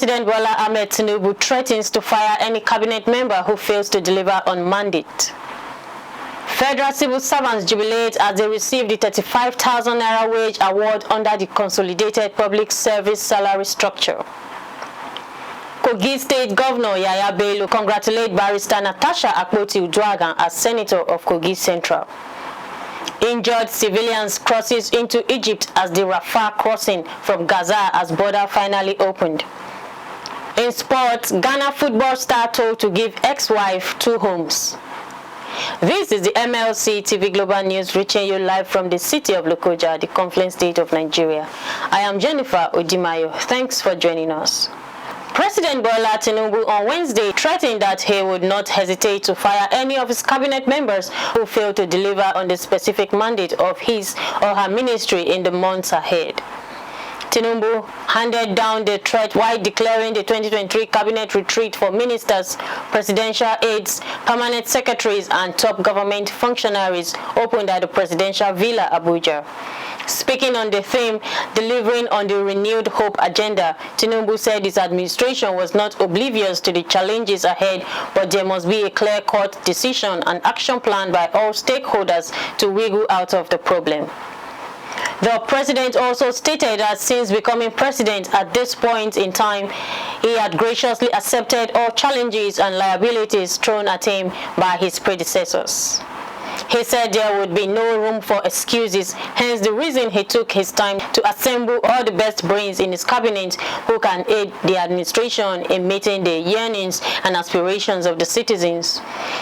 President BOLA AHMED TINUBU threatens to fire any cabinet member who fails to deliver on mandate. Federal civil servants jubilate as they receive the 35,000 naira wage award under the Consolidated Public Service Salary Structure. KOGI State Governor YAHAYA BELLO congratulates Barrister NATASHA AKPOTI UDUAGHAN as Senator of KOGI Central. Injured civilians crosses into Egypt as the RAFAH crossing from Gaza as border finally opened. In sports, Ghana football star told to give ex-wife 2 homes. This is the MLC TV Global News reaching you live from the city of Lokoja, the confluence state of Nigeria. I am Jennifer Odimayo. Thanks for joining us. President BOLA TINUBU on Wednesday threatened that he would not hesitate to fire any of his cabinet members who fail to deliver on the specific mandate of his or her ministry in the months ahead. TINUBU handed down the threat while declaring the 2023 cabinet retreat for ministers, presidential aides, permanent secretaries, and top government functionaries opened at the presidential villa, Abuja. Speaking on the theme, delivering on the renewed hope agenda, TINUBU said his administration was not oblivious to the challenges ahead, but there must be a clear-cut decision and action plan by all stakeholders to wiggle out of the problem. The president also stated that since becoming president at this point in time, he had graciously accepted all challenges and liabilities thrown at him by his predecessors. He said there would be no room for excuses, hence the reason he took his time to assemble all the best brains in his cabinet who can aid the administration in meeting the yearnings and aspirations of the citizens.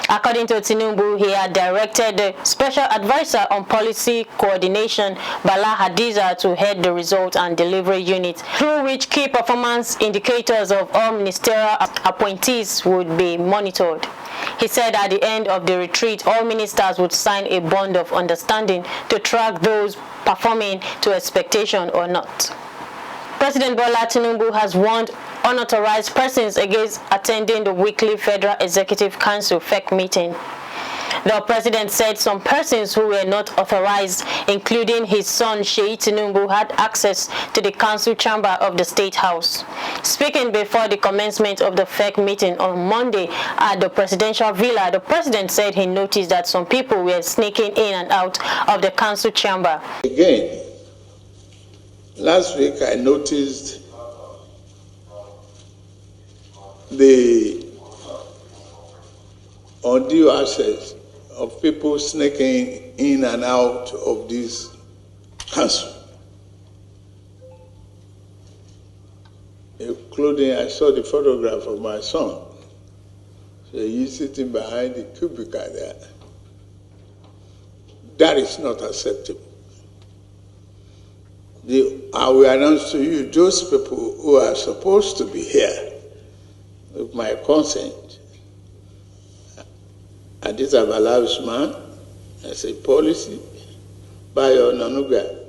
According to TINUBU, he had directed the Special Advisor on Policy Coordination, Bala Hadiza, to head the Result and Delivery Unit, through which key performance indicators of all ministerial appointees would be monitored. He said at the end of the retreat, all ministers would sign a bond of understanding to track those performing to expectation or not. President BOLA TINUBU has warned unauthorized persons against attending the weekly Federal Executive Council FEC meeting. The president said some persons who were not authorized, including his son Sheikh TINUBU, had access to the council chamber of the State House. Speaking before the commencement of the FEC meeting on Monday at the presidential villa, the president said he noticed that some people were sneaking in and out of the council chamber. Again, last week I noticed the undue access of people sneaking in and out of this council, including I saw the photograph of my son. So he's sitting behind the cubicle there. That is not acceptable. I will announce to you those people who are supposed to be here with my consent. Adisa Bala Usman as a policy, Bayo Nanuga,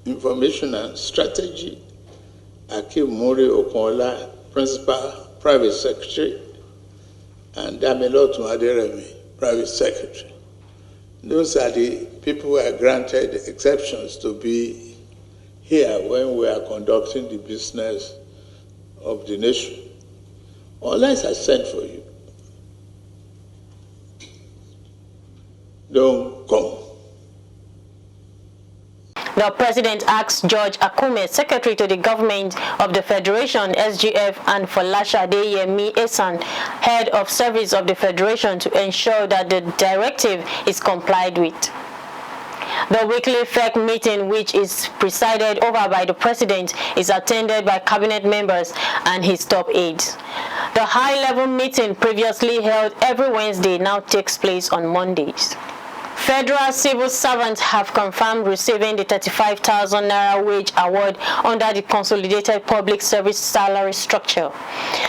information and strategy, Akim Mori Okola, principal, private secretary, and Damilot Maderemi, private secretary. Those are the people who are granted exceptions to be here when we are conducting the business of the nation. Unless I send for you, don't come. The president asked George Akume, secretary to the government of the Federation, SGF, and Folashade Yemi Esan, head of service of the Federation, to ensure that the directive is complied with. The weekly FEC meeting, which is presided over by the president, is attended by cabinet members and his top aides. The high-level meeting, previously held every Wednesday, now takes place on Mondays. Federal civil servants have confirmed receiving the 35,000 naira wage award under the Consolidated Public Service Salary Structure.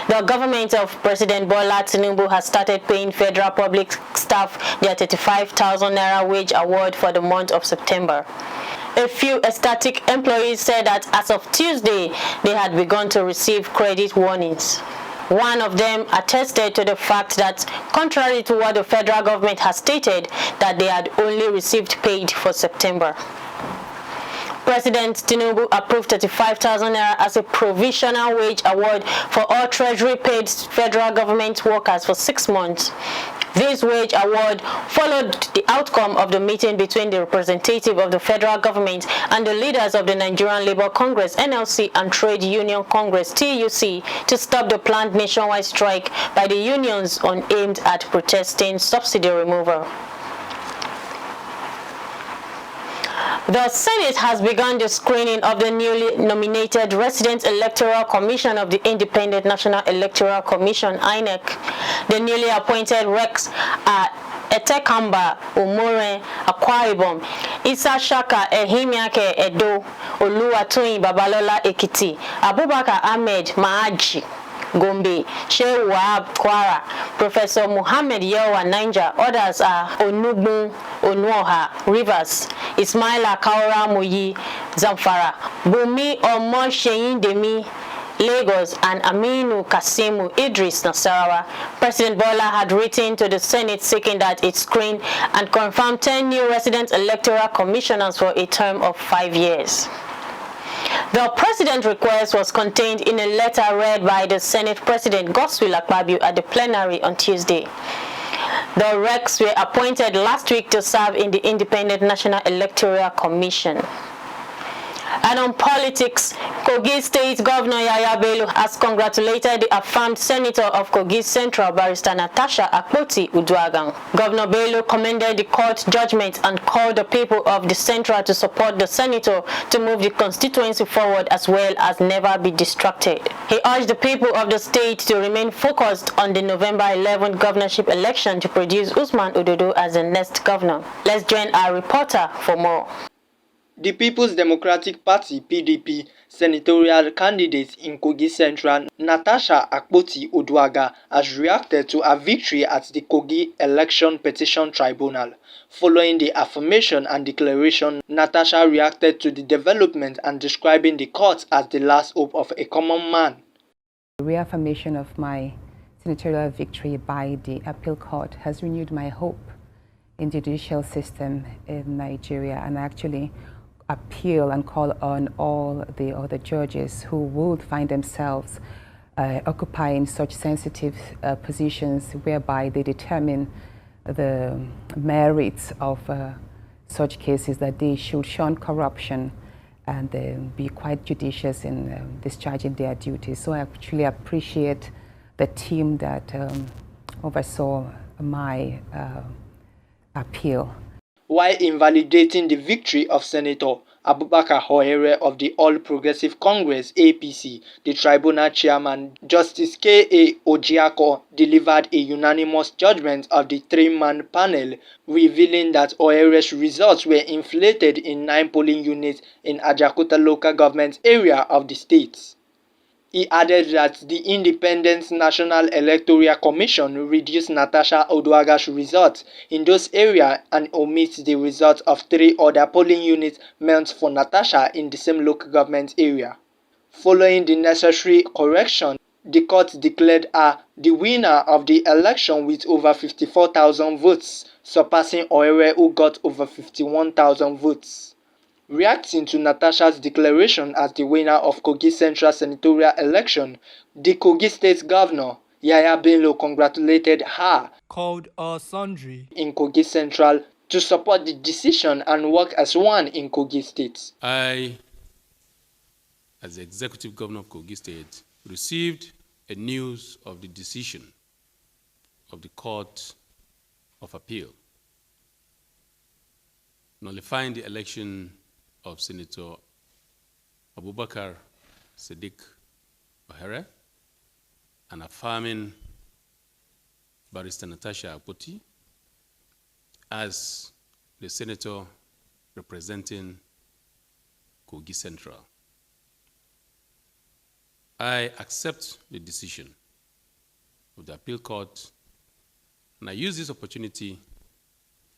The government of President BOLA TINUBU has started paying federal public staff their 35,000 naira wage award for the month of September. A few ecstatic employees said that as of Tuesday, they had begun to receive credit warnings. One of them attested to the fact that, contrary to what the federal government has stated, that they had only received paid for September. President TINUBU approved 35,000 naira as a provisional wage award for all treasury-paid federal government workers for 6 months. This wage award followed the outcome of the meeting between the representative of the federal government and the leaders of the Nigerian Labour Congress (NLC) and Trade Union Congress (TUC) to stop the planned nationwide strike by the unions aimed at protesting subsidy removal. The Senate has begun the screening of the newly nominated Resident Electoral Commission of the Independent National Electoral Commission (INEC). The newly appointed recs are Etekamba Umure Akwa Ibom, Isa Shaka Ehimiake Edo, Oluwatoyin Babalola Ekiti, Abubakar Ahmed Maaji Gombe, Shehu Wahab Kwara, Professor Muhammad Yewa Niger. Others are Onugbun Onuoha Rivers, Ismaila Kaura Muyi Zamfara, Bumi Omo Sheyin Demi Lagos, and Aminu Kasimu Idris Nasarawa. President Bola had written to the Senate seeking that it screen and confirm 10 new resident electoral commissioners for a term of 5 years. The president's request was contained in a letter read by the Senate President Godswill Akpabio at the plenary on Tuesday. The recs were appointed last week to serve in the Independent National Electoral Commission. And on politics, Kogi State Governor Yahaya Bello has congratulated the affirmed Senator of Kogi Central, Barrister NATASHA AKPOTI UDUAGHAN. Governor Bello commended the court judgment and called the people of the Central to support the Senator to move the constituency forward as well as never be distracted. He urged the people of the state to remain focused on the November 11 governorship election to produce Usman Ododo as the next governor. Let's join our reporter for more. The People's Democratic Party (PDP) senatorial candidate in Kogi Central, NATASHA AKPOTI UDUAGHAN, has reacted to her victory at the Kogi Election Petition Tribunal. Following the affirmation and declaration, NATASHA reacted to the development and describing the court as the last hope of a common man. The reaffirmation of my senatorial victory by the appeal court has renewed my hope in the judicial system in Nigeria, and actually appeal and call on all the other judges who would find themselves occupying such sensitive positions whereby they determine the merits of such cases, that they should shun corruption and be quite judicious in discharging their duties. So I actually appreciate the team that oversaw my appeal. While invalidating the victory of Senator Abubakar Hohere of the All Progressive Congress (APC), the tribunal chairman, Justice K.A. Ojiako, delivered a unanimous judgment of the 3-man panel, revealing that Hohere's results were inflated in 9 polling units in Ajakuta local government area of the state. He added that the Independent National Electoral Commission reduced NATASHA UDUAGHAN's results in those areas and omits the results of 3 other polling units meant for NATASHA in the same local government area. Following the necessary correction, the court declared her the winner of the election with over 54,000 votes, surpassing Hohere, who got over 51,000 votes. Reacting to NATASHA's declaration as the winner of Kogi Central senatorial election, the Kogi State Governor, Yahaya Bello, congratulated her, called her sundry in Kogi Central to support the decision and work as one in Kogi State. I, as the Executive Governor of Kogi State, received a news of the decision of the Court of Appeal, nullifying the election of Senator Abubakar Sadiq Ohere and affirming Barrister NATASHA AKPOTI as the senator representing Kogi Central. I accept the decision of the appeal court, and I use this opportunity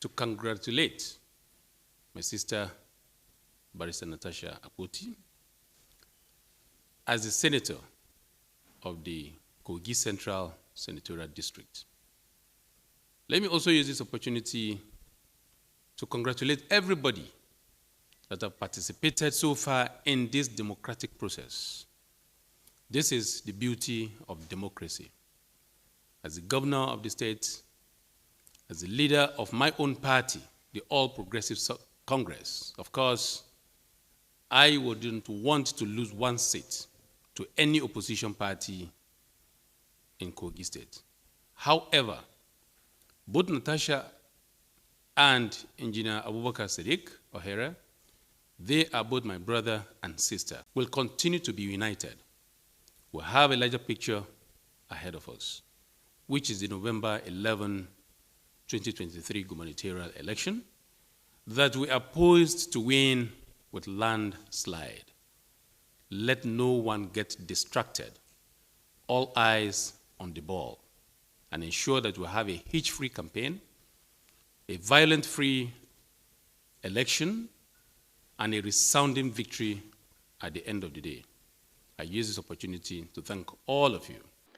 to congratulate my sister Barrister NATASHA AKPOTI as the senator of the Kogi Central Senatorial District. Let me also use this opportunity to congratulate everybody that have participated so far in this democratic process. This is the beauty of democracy. As the governor of the state, as the leader of my own party, the All Progressive Congress, of course, I wouldn't want to lose one seat to any opposition party in Kogi State. However, both Natasha and Engineer Abubakar Sadiq Ohere, they are both my brother and sister. We'll continue to be united. We'll have a larger picture ahead of us, which is the November 11, 2023 gubernatorial election that we are poised to win with landslide. Let no one get distracted. All eyes on the ball, and ensure that we have a hitch-free campaign, a violent-free election, and a resounding victory at the end of the day. I use this opportunity to thank all of you.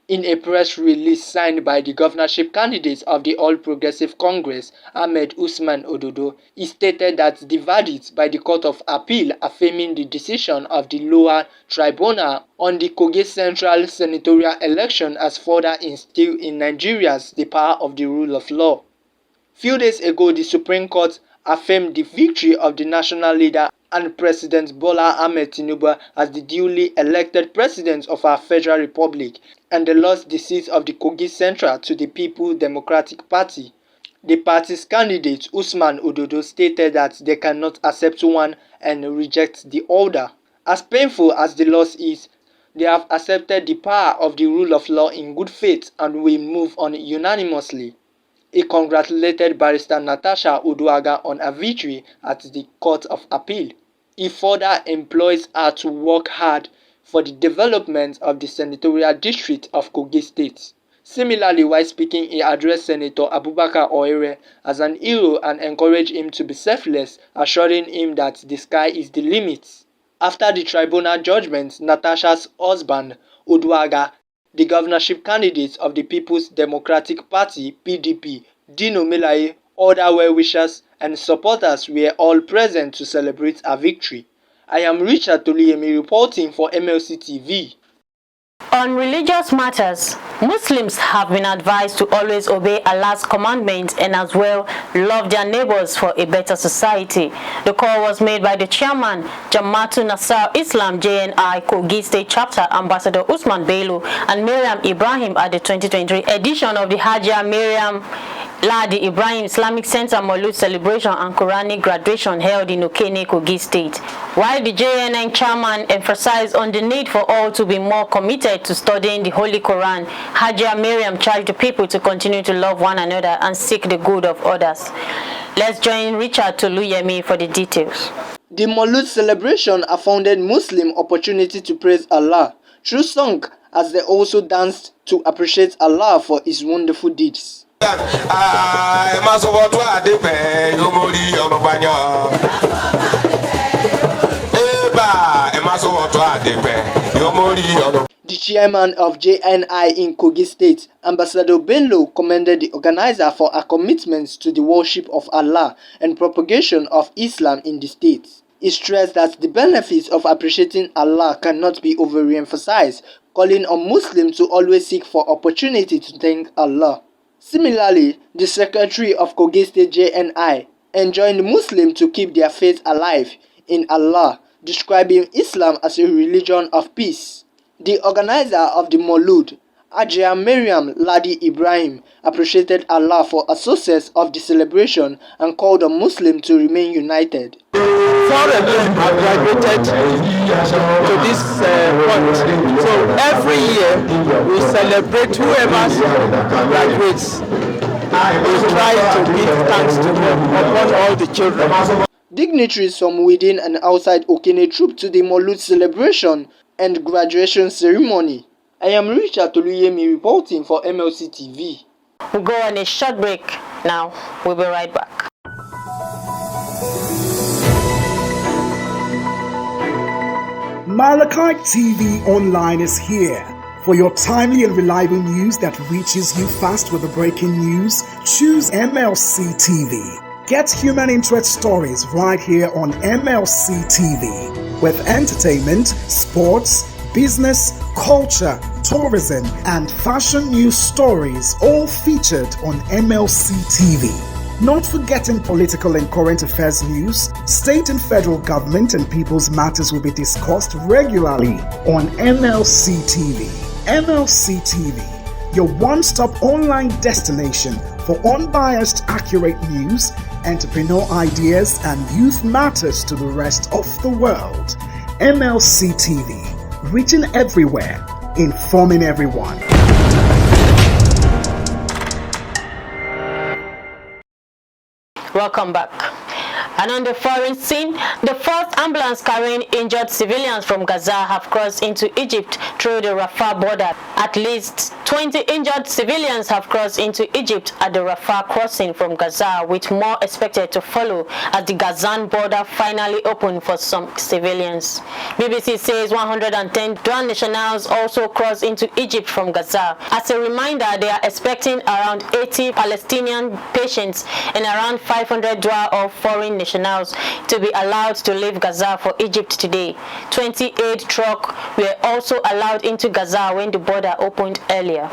In a press release signed by the governorship candidates of the All Progressive Congress, Ahmed Usman Ododo, he stated that the verdict by the Court of Appeal affirming the decision of the lower tribunal on the Kogi Central senatorial election has further instilled in Nigerians the power of the rule of law. Few days ago, the Supreme Court affirmed the victory of the national leader and President Bola Ahmed TINUBU as the duly elected president of our Federal Republic, and they lost the seat of the Kogi Central to the People's Democratic Party. The party's candidate Usman Ododo stated that they cannot accept one and reject the other. As painful as the loss is, they have accepted the power of the rule of law in good faith and will move on unanimously. He congratulated Barrister Natasha on her victory at the Court of Appeal. He further employs her to work hard for the development of the senatorial district of Kogi State. Similarly, while speaking, he addressed Senator Abubakar Ohere as an hero and encouraged him to be selfless, assuring him that the sky is the limit. After the tribunal judgment, Natasha's husband, UDUAGHAN, the governorship candidate of the People's Democratic Party (PDP), Dino Melaye, other well-wishers and supporters were all present to celebrate her victory. I am Richard Toluyemi reporting for MLC TV. On religious matters, Muslims have been advised to always obey Allah's commandments and as well love their neighbors for a better society. The call was made by the chairman, Jama'atu Nasar Islam JNI Kogi State Chapter, Ambassador Usman Bello and Miriam Ibrahim at the 2023 edition of the Hajia Miriam Ladi Ibrahim Islamic Center Maulud celebration and Quranic graduation held in Okene, Kogi State. While the JNN chairman emphasized on the need for all to be more committed to studying the Holy Quran, Hajia Miriam charged the people to continue to love one another and seek the good of others. Let's join Richard Toluyemi for the details. The Maulud celebration afforded Muslim opportunity to praise Allah through song, as they also danced to appreciate Allah for His wonderful deeds. The chairman of JNI in Kogi State, Ambassador BELLO, commended the organizer for her commitments to the worship of Allah and propagation of Islam in the state. He stressed that the benefits of appreciating Allah cannot be overemphasized, calling on Muslims to always seek for opportunity to thank Allah. Similarly, the secretary of Kogi State JNI enjoined Muslims to keep their faith alive in Allah, describing Islam as a religion of peace. The organizer of the Maulud, Hajia Miriam Ladi Ibrahim, appreciated Allah for a success of the celebration and called on Muslims to remain united. 4 of them have graduated to this point. So every year we celebrate whoever graduates. We try to give thanks to them upon all the children. Dignitaries from within and outside Okene trooped to the Maulud celebration and graduation ceremony. I am Richard Toluyemi reporting for MLC TV. We'll go on a short break now. We'll be right back. MLC TV Online is here. For your timely and reliable news that reaches you fast with the breaking news, choose MLC TV. Get human interest stories right here on MLC TV with entertainment, sports, business, culture, tourism, and fashion news stories all featured on MLC TV. Not forgetting political and current affairs news, state and federal government and people's matters will be discussed regularly on MLC TV. MLC TV, your one-stop online destination for unbiased, accurate news, entrepreneur ideas, and youth matters to the rest of the world. MLC TV, reaching everywhere, informing everyone. Welcome back. And on the foreign scene, the first ambulance carrying injured civilians from Gaza have crossed into Egypt through the Rafah border. At least 20 injured civilians have crossed into Egypt at the Rafah crossing from Gaza, with more expected to follow as the Gazan border finally opened for some civilians. BBC says 110 douane nationals also crossed into Egypt from Gaza. As a reminder, they are expecting around 80 Palestinian patients and around 500 douane or foreign nationals to be allowed to leave Gaza for Egypt today. 28 trucks were also allowed into Gaza when the border opened earlier.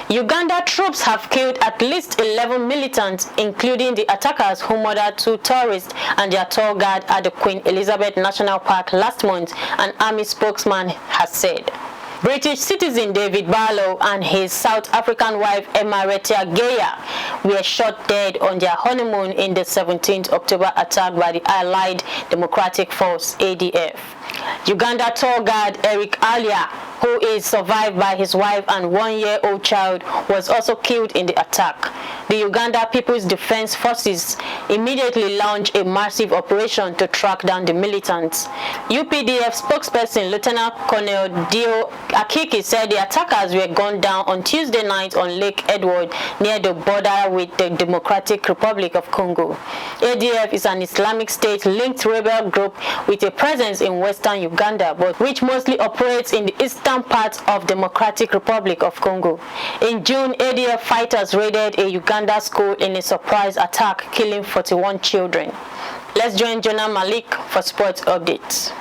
Uganda troops have killed at least 11 militants, including the attackers who murdered 2 tourists and their tour guide at the Queen Elizabeth National Park last month, an army spokesman has said. British citizen David BELLO and his South African wife Emma YAHAYA were shot dead on their honeymoon in the 17th October attack by the Allied Democratic Force ADF. Uganda tour guide Eric Alia, who is survived by his wife and 1-year-old child, was also killed in the attack. The Uganda People's Defense Forces immediately launched a massive operation to track down the militants. UPDF spokesperson Lieutenant Colonel Dio Akiki said the attackers were gunned down on Tuesday night on Lake Edward near the border with the Democratic Republic of Congo. ADF is an Islamic State-linked rebel group with a presence in western Uganda, but which mostly operates in the eastern part of Democratic Republic of Congo. In June, ADF fighters raided a Uganda school in a surprise attack, killing 41 children. Let's join Jonah Malik for sports updates.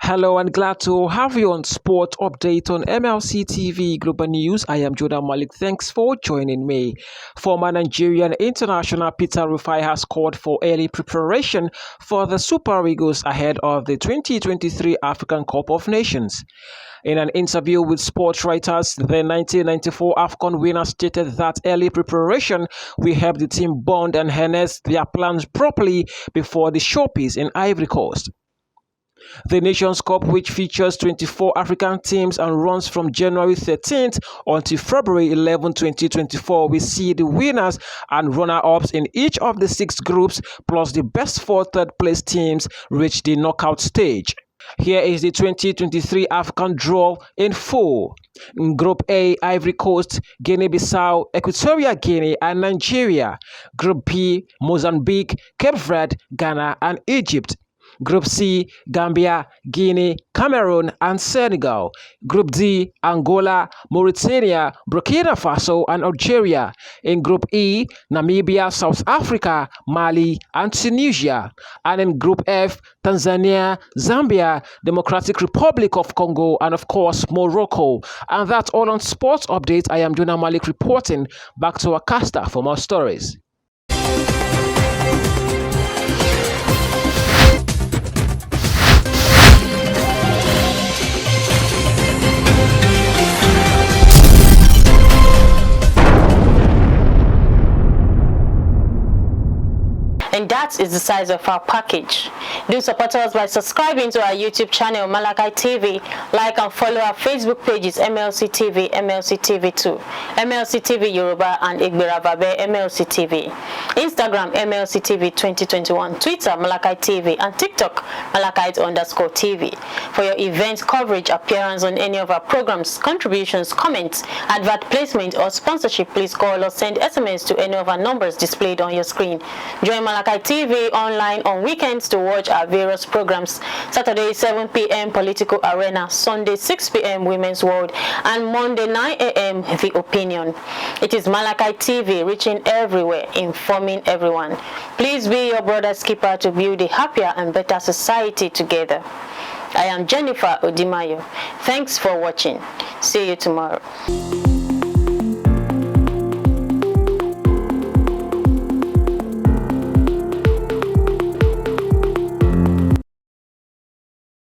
Hello and glad to have you on Sport Update on MLC TV Global News. I am Jordan Malik. Thanks for joining me. Former Nigerian international Peter Rufai has called for early preparation for the Super Eagles ahead of the 2023 African Cup of Nations. In an interview with sports writers, the 1994 AFCON winner stated that early preparation will help the team bond and harness their plans properly before the showpiece in Ivory Coast. The Nations Cup, which features 24 African teams and runs from January 13th until February 11, 2024, will see the winners and runner-ups in each of the 6 groups, plus the best 4 third-place teams reach the knockout stage. Here is the 2023 African draw in full. In Group A, Ivory Coast, Guinea-Bissau, Equatorial Guinea, and Nigeria. Group B, Mozambique, Cape Verde, Ghana, and Egypt. Group C, Gambia, Guinea, Cameroon, and Senegal. Group D, Angola, Mauritania, Burkina Faso, and Algeria. In Group E, Namibia, South Africa, Mali, and Tunisia. And in Group F, Tanzania, Zambia, Democratic Republic of Congo, and of course, Morocco. And that's all on Sports Update. I am Jonah Malik reporting. Back to our caster for more stories. And that is the size of our package. Do support us by subscribing to our YouTube channel, Malachi TV. Like and follow our Facebook pages, MLC TV, MLC TV2, MLC TV Yoruba, and Igbiravabe, MLC TV. Instagram, MLC TV 2021, Twitter, Malachi TV, and TikTok, Malachite_TV. For your event coverage, appearance on any of our programs, contributions, comments, advert placement, or sponsorship, please call or send SMS to any of our numbers displayed on your screen. Join Malachi TV online on weekends to watch our various programs. Saturday 7 p.m. Political Arena, Sunday 6 p.m. Women's World, and Monday 9 a.m. The Opinion. It is Malachi TV, reaching everywhere, informing everyone. Please be your brother's keeper to build a happier and better society together. I am Jennifer Odimayo. Thanks for watching. See you tomorrow.